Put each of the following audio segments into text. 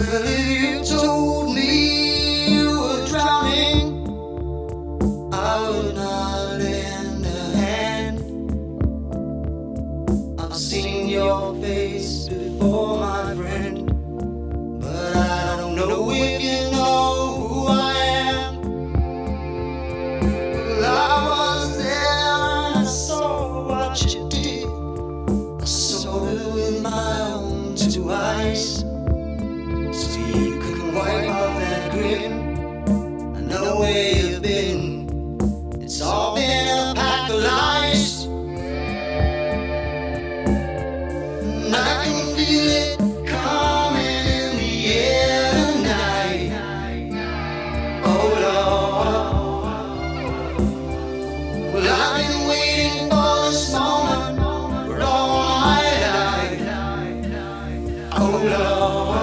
Well, if you told me you were drowning, I would not lend a hand. I've seen your face before, my friend, but I don't know if you know who I am. Well, I was there and I saw what you did. I saw it with my own two eyes. So you could wipe off that grin. I know where you've been. It's all been a pack of lies. And I can feel it coming in the air tonight. Oh Lord. Well, I've been waiting for this moment for all my life. Oh Lord.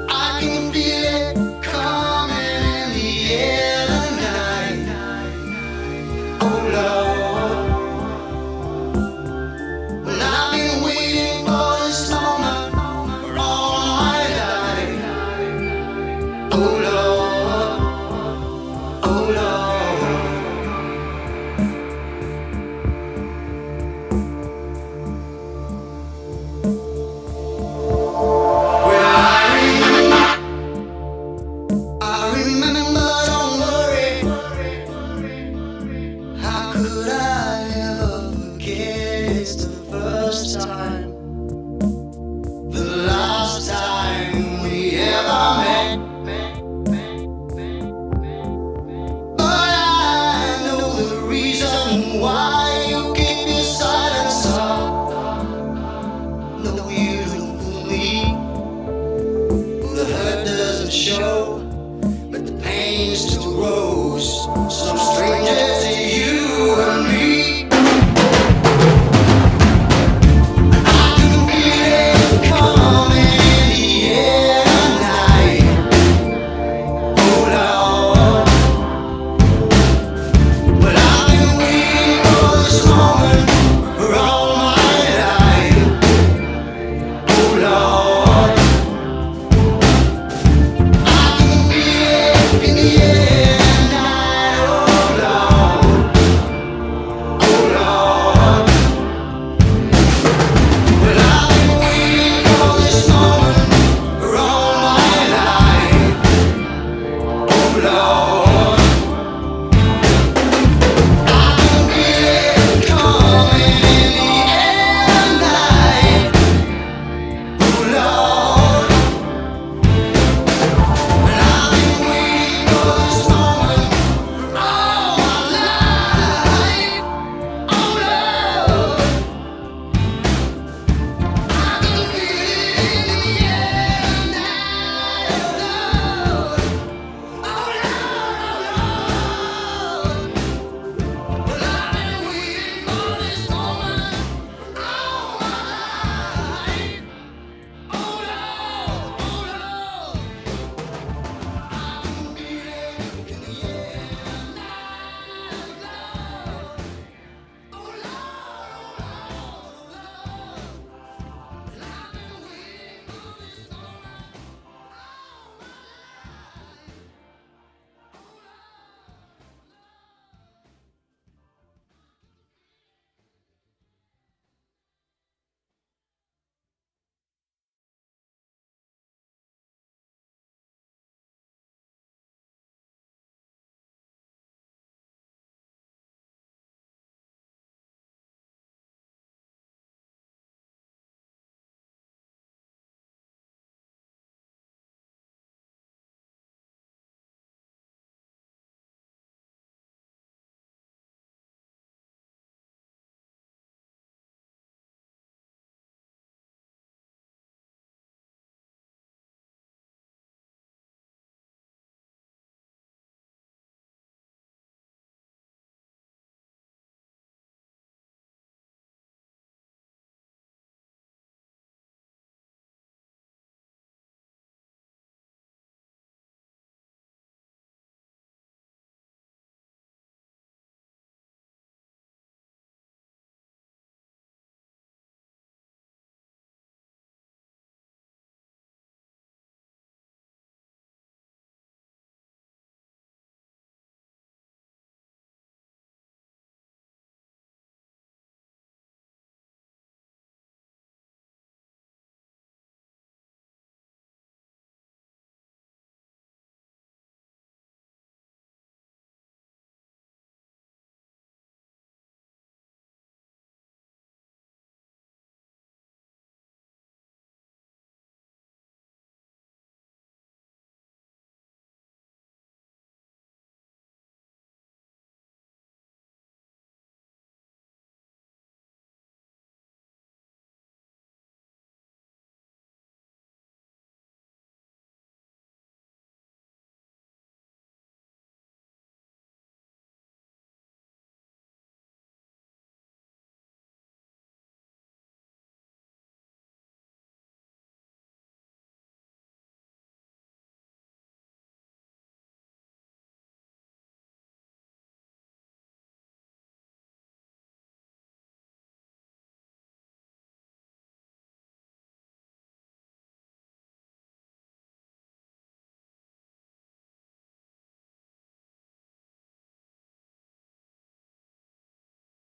I can feel it coming in the air tonight. Oh Lord. Well, I've been waiting for this moment for all my life. Oh Lord. Oh Lord. I remember, don't worry. How could I ever forget? It's the first time, the last time we ever met. But I know the reason why you keep your silence up. No, you don't fool me. The hurt doesn't show, but the pain still grows. Some stranger